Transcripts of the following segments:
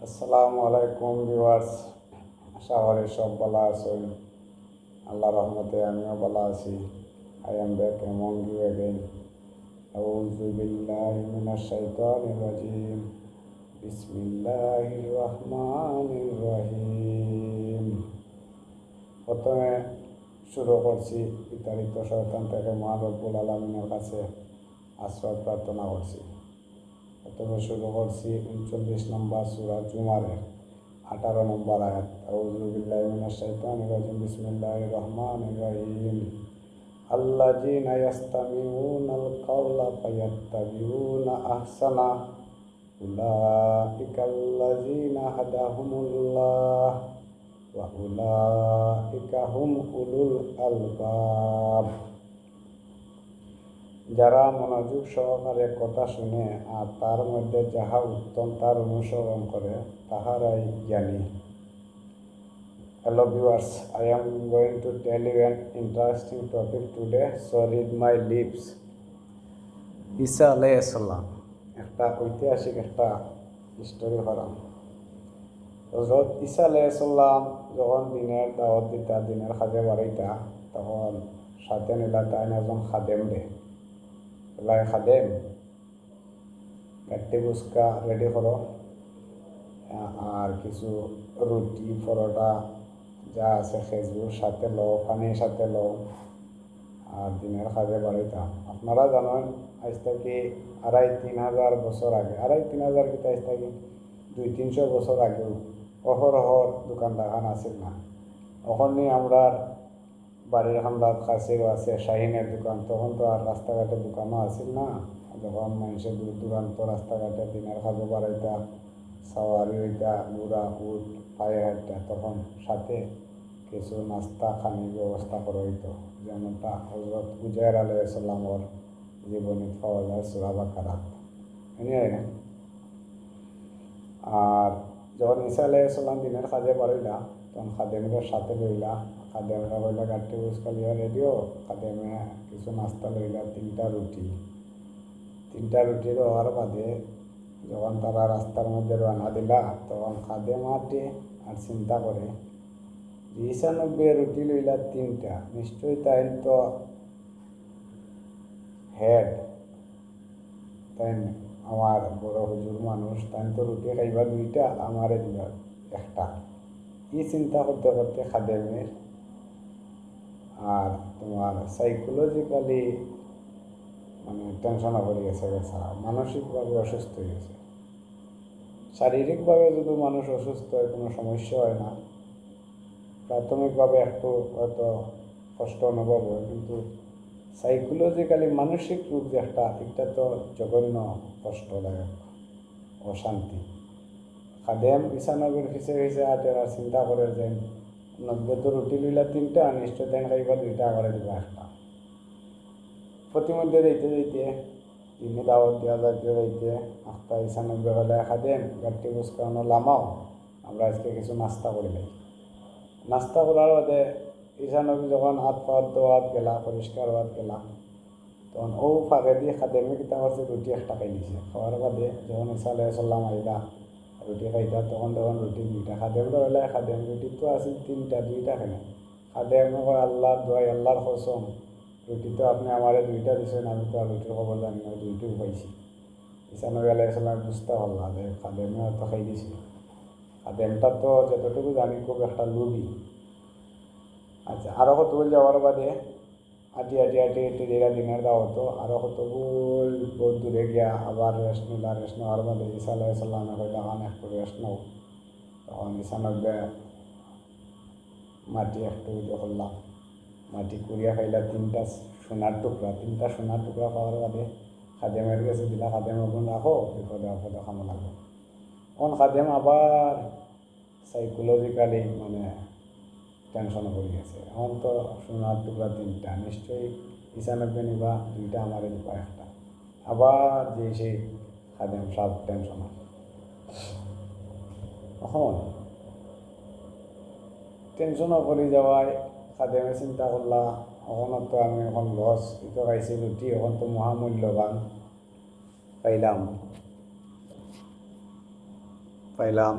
আসসালামু আলাইকুম ভিউয়ার্স, আশা করি সব ভালো আছেন। আল্লাহ রহমতে আমিও ভালো আছি। I am back among you again. আউযু বিল্লাহি মিনাশ শাইতানির রাজিম। বিসমিল্লাহির রহমানির রহিম। প্রথমে শুরু করছি বিতাড়িত শয়তান থেকে মহান রব্বুল আলামিনের কাছে আশ্রয় প্রার্থনা করছি। প্রথমে শুরু করছি 39 নম্বর সূরা জুমারের 18 নম্বর আয়াত। আউযু বিল্লাহি মিনাশ শাইতানির রাজিম। বিসমিল্লাহির রহমানির রহিম। আল্লাযীনা ইয়াস্তামিউনাল কাওলা ফায়াত্তাবিউনা আহসানা উলাইকাল্লাযীনা হাদাহুমুল্লাহ ওয়া উলাইকা হুম উলুল আলবাব। যারা মনোযোগ সহকারে কথা শুনে আর তার মধ্যে যাহা উত্তম তার অনুসরণ করে তাহারাই জ্ঞানী। Hello viewers, I am going to tell you an interesting topic today, so read my lips. ঈসা আলাইহিস সালাম একটা ঐতিহাসিক একটা স্টোরি করাম। হযরত ঈসা আলাইহিস সালাম যখন দিনের দাওয়াত দিতা, দিনের কাজে বাড়াইতা, তখন সাথে নিলা তাই একজন খাদেম রে। বলাই, খাদেম গাট্টি ফুচকা রেডি করো, আর কিছু রুটি পরোটা যা আছে খেজুর সাথে লও, পানির সাথে লও, আর দিনের কাজে বাড়াইতাম। আপনারা জানেন আজ থেকে 2500-3000 বছর আগে, 2500-3000 কিন্তু আজ থেকে 200-300 বছর আগেও অহরহর দোকান দেখান আছিল না। ওখানে আমরা বাড়ির হামলাত কাছেও আছে শাহিনের দোকান। তখন তো আর রাস্তাঘাটে দোকানও আছিল না। যখন মানুষের দূর দূরান্ত রাস্তাঘাটে দিনের কাজও বাড়াইতা, সাওয়ারি হইতা, বুড়া উঠ পায়ে হাঁটতা, তখন সাথে কিছু নাস্তা খানির ব্যবস্থা করা হইতো, যেমনটা হযরত উজাইর আলাইহিস সালামের জীবনী পাওয়া যায় সূরা বাকারাত। আর যখন ঈসা আলাইহিস সালাম দিনের কাজে বাড়াইলা, তখন খাদেমের সাথে লইলা, খাদেমরা কইলা গাট্টি ফুচকা লিয়া রেডিও। খাদেমে কিছু নাস্তা লইলা, 3টা রুটি হওয়ার বাদে যখন তারা রাস্তার মধ্যে রানা দিলা, তখন খাদেম আটে আর চিন্তা করে 99 রুটি লইলা 3টা, নিশ্চয়ই তাই তো হেড, তাই আমার বড় হুজুর মানুষ, তাই তো রুটি খাইবা 2টা, আমারে দিবা 1টা। এই চিন্তা করতে করতে খাদেমের আর তোমার সাইকোলজিক্যালি টেনশনে পড়ে গেছে, মানসিকভাবে অসুস্থ হয়ে গেছে। শারীরিকভাবে যদি মানুষ অসুস্থ হয় কোনো সমস্যা হয় না, প্রাথমিকভাবে একটু হয়তো কষ্ট অনুভব হয়, কিন্তু সাইকোলজিক্যালি মানসিক রূপ যে এটা তো জঘন্য কষ্টদায়ক, অশান্তি। খাদেম ঈসা নবীর পিছে আটের আর চিন্তা করে যে 90 তো রুটি লইলা 3টা, নিশ্চয় দেন খাইবা 2টা, আবার দিবা 1টা। প্রতিমধ্যে যাইতে দিনে দাওয়াত দেওয়া যাইতে আখতা ঈসা নবী হলে, খাদেম গাট্টি ফুচকা লামাও, আমরা আজকে কিছু নাস্তা করি নাই। নাস্তা করার বাদে ঈসা নবী যখন হাত পাওয়ার দোয়াত গেলা, পরিষ্কার হওয়াত গেলা, তখন ও ফাঁকে দিয়ে খাদেমে কিতা করছে, রুটি 1টা খাই নিছে। খাওয়ার বাদে যখন ঈসা আলাইহিস সালাম আইলা রুটি খাইতা, তখন রুটি 2টা। খাদেম হইলে খাদেম রুটি তো আছে 3টা, 2টা খাই। খাদেম আল্লাহর দোয়াই, আল্লাহর কসম, রুটি তো আপনি আমারে 2টা দিছেন, আমি তো আর রুটির খবর জানি না, 2টিও পাইছি। ঈসা নবী আলাইহিস সালাম বুঝতে পারলাম যে খাদেমে তো খাই দিছে। খাদেমটা তো যতটুকু জানি খুব একটা লোভী। আচ্ছা, আরও কতগুলো যাওয়ার বাদে হাঁটি যেটা দিনের দাও হতো, আরও কতগুল বহুত দূরে গিয়া আবার রেস্ট নেওয়ার বাদে ঈসা আলাইহিস সালামে কইলা একটু রেস্ট নাও। তখন ঈসা নবী মাটি একটু করলাম, মাটি কুড়িয়া খাইলা 3টা সোনার টুকরা পাওয়ার বাদে খাদেমের কাছে দিলা। খাদেম এখন রাখো, বিপদে আপদে খামো লাগবে। তখন খাদেম আবার সাইকোলজিক্যালি টেনশনে পড়ে গেছে। এখন তো সোনার টুকরা 3টা, নিশ্চয়ই ঈসা নবী নিবা 2টা, আমারে দিবা 1টা। আবার যে সেই খাদেম সব টেনশন। এখন টেনশনও পড়ে যাওয়ায় খাদেমে চিন্তা করলা, এখন তো আমি এখন লস, এটা খাইছি রুটি, এখন তো মহামূল্যবান পাইলাম, পাইলাম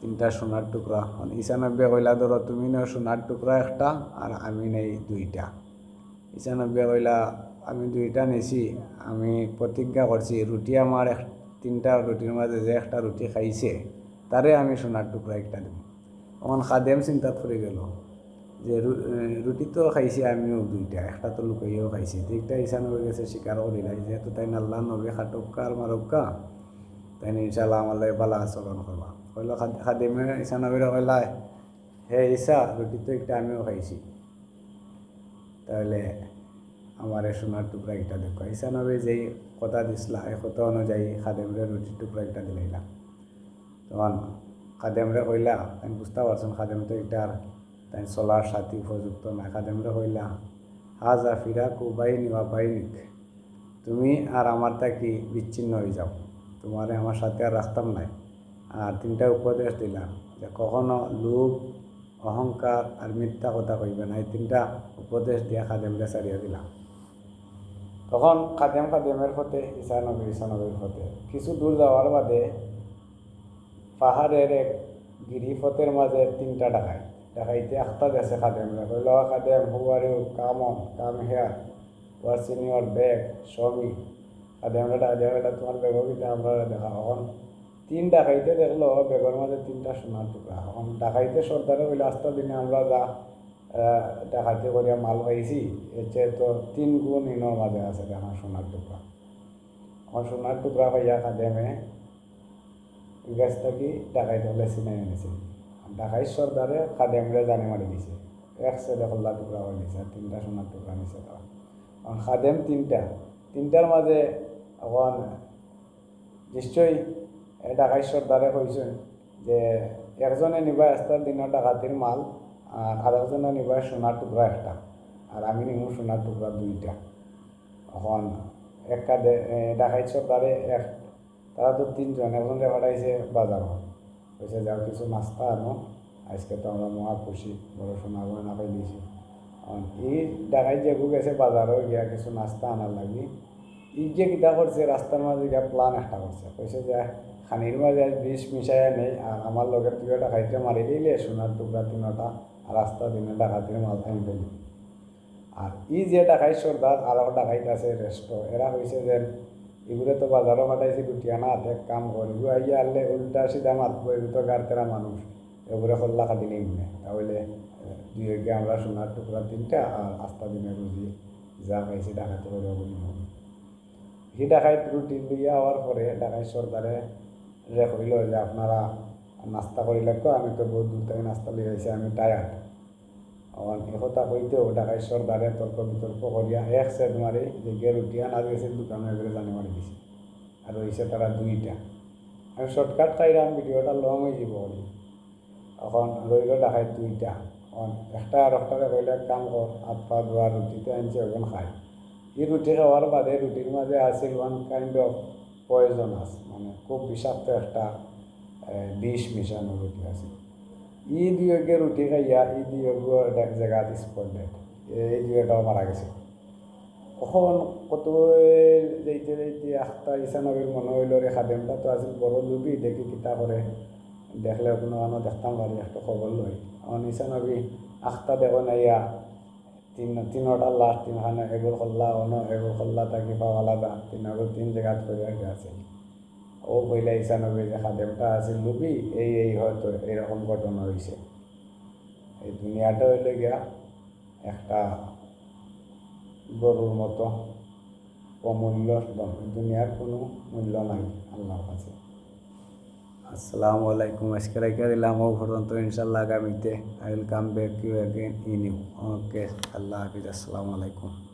3টা সোনার টুকরা। ঈশানব্বই কইলা ধরো তুমি নেও সোনার টুকরা একটা আর আমি নেই 2টা। ঈশানব্বই কইলা আমি 2টা নিছি, আমি প্রতিজ্ঞা করছি রুটি আমার 3টা রুটির মাঝে যে একটা রুটি খাইছে তারে আমি সোনার টুকরা একটা দেব। তখন খাদেম চিন্তাত পড়ে গেল যে রুটি তো খাইছি আমিও 2টা, একটা তো লুকাইও খাইছি, ঠিকটা ঈশানব্বই গেছে স্বীকার করিলাই যেহেতু তাই আল্লাহ নবী খাটুক্কা আর মারুক্কা তাই ইনশাল্লাহ আমার লাগে বালা আচরণ করবা। কইল খাদেমে ঈশানব্বইরে কইলা হে ঈশা রুটি তো একটা আমিও খাইছি, তাহলে আমার সোনার টুকরা একটা দেখো। ঈশানব্বই যেই কথা দিছিলা এই কথা অনুযায়ী খাদেমরে রুটির টুকরা একটা দিলাইলাম। তখন খাদেমরে কইলা তাই বুঝতে পারছেন খাদেম তো এটার তাই চলার সাথী উপযুক্ত না। খাদেমরে কইলা হাজা ফিরাকু বাইনি ওয়া বাইনিক, তুমি আর আমার থাকি বিচ্ছিন্ন হয়ে যাও, তোমারে আমার সাথে আর রাখতাম নাই। আর 3টা উপদেশ দিলাম যে কখনো লোভ অহংকার আর মিথ্যা কথা কইবে না, এই 3টা উপদেশ দিয়া খাদেমরে ছাড়িয়ে দিলাম। তখন খাদেমের পথে ঈশানব্বইর পথে কিছু দূর যাওয়ার বাদে পাহাড়ের এক গিরিপথের মাঝে 3টা ডাকাইতে আখতা গেছে খাদেমরে। কইল খাদেম who are you, come here, what's in your bag, show me. খাদেমরা ডাকা কইলা তোমার ব্যাগও কিন্তু আমরা দেখা। এখন 3 ডাকাইতে দেখলো ব্যাগের মাঝে 3টা সোনার টুকরা। এখন ডাকাইতে সর্দারে কইলা আস্তা দিনে আমরা যা ডাকাতি করিয়া মাল পাইছি এর চেয়ে তো 3 গুণ ইনোর মাঝে আছে দেখা সোনার টুকরা। এখন সোনার টুকরা পাইয়া খাদেমে গাছ থাকি ডাকাইতে হলে চিনাই এনেছে। ডাকাই সর্দারে খাদেমরে জানি মারি দিছে, এক সাইডে খোল্লা টুকরা হয়ে দিছে আর 3টা সোনার টুকরা নিছে তারা। এখন খাদেম 3টার মাঝে এখন নিশ্চয়ই ডাকাই সর্দারে কইছেন যে একজনে নিবা আস্তার দিনের ডাকাতির মাল আর আরেকজনে নিবা সোনার টুকরা একটা আর আমি নিব সোনার টুকরা 2টা। এখন একটা ডাকাই সর্দারে তারা তো 3জন, একজনকে পাঠাইছে বাজার, কইছে যাও কিছু নাস্তা আনো, আজকে তো আমরা মহা খুশি, বড় সোনা গয়না পাই দিয়েছি। এই ডাকাই যে গেছে বাজারও গিয়া কিছু নাস্তা আনার লাগি, ই যে কিতা করছে রাস্তার মাঝে গিয়া প্ল্যান একটা করছে, কইছে যে খানির মাঝে বিষ মিশাইয়া নেই আর আমার লগের তুই ডাকাইতে মারি দিলে সোনার টুকরা 3টা আর রাস্তা দিনে ডাকাতির মাল থামি পেলি। আর ই যে ডাকাই সর্দার আরও ডাকাইতে আছে রেস্ট, এরা কইছে যে এগুলো তো বাজারও পাঠাইছি দুটিয়ানা হাতে এক কাম করব আইয়া আনলে উল্টা সিধা মাতবো, এগুলো তো গারতেরা মানুষ, এগুলো খোল্লা কাটি নিই মনে, তাহলে 2 আমরা সোনার টুকরা 3টা আর আস্তা দিনে রুজি যা পাইছি ডাকাতি করে বলি হবে। সি ডাকাইত রুটি লইয়া হওয়ার পরে ডাকাই সর্দারে কইল যে আপনারা নাস্তা করিলে আমি তো বহুত দূর থেকে নাস্তা লিয়ে আইছি, আমি টায়ার্ড। এখন একথা কইতেও ডাকাই সর্দারে তর্ক বিতর্ক করিয়া এক সেট মারি যে গে রুটি আনা গেছে দোকানে এগুলো জানি মারি দিছে আর হয়েছে তারা 2টা। আমি শর্টকাট খাইলাম, ভিডিওটা লং হয়ে যাব করি। এখন রইল ডাকাই 2টা। এখন একটা আর একটারে কইলে এক কাম কর, হাত পা ধোয়া রুটিতে আনছে ওখান খাই। এই রুটি খাওয়ার বাদে রুটির মাঝে আছিল ওয়ান কাইন্ড অফ পয়জনাস, মানে খুব বিষাক্ত একটা বিষ মিশানো রুটি আছে। ই 2 রুটি খাইয়া ই 2 জায়গাত স্পট ডেড, এই 2টাও মারা গেছে। কখন কত যাইতে যাইতে আখতা ঈশানব্বইর মনে হইল রে খাদেমটা তো আছিল বড় লুবি, দেখি কিতা করে, দেখলে কোনো কারণে দেখতাম পারি একটা খবর লই। এখন ঈশানব্বই আখতা দেখো নাইয়া 3টা লাশ 3খানে এগুলো খোল্লা এগুলো খোল্লা থাকি পাওয়া আলাদা 3 জায়গাত করে আছে। ও কইলা ঈশানব্বই যে খাদেমটা আছিল লুবি, এই হয়তো এইরকম ঘটনা হয়েছে। এই দুনিয়াটা হইলে গিয়া একটা গরুর মতো অমূল্য, দুনিয়ার কোনো মূল্য নাই আল্লাহর কাছে। আসসালামু আলাইকুম, আজকে রেখে দিলাম ও পর্যন্ত, ইনশাল্লাহ আগামীতে I will come back you again in you. Okay, আল্লাহ হাফিজ, আসসালামু আলাইকুম।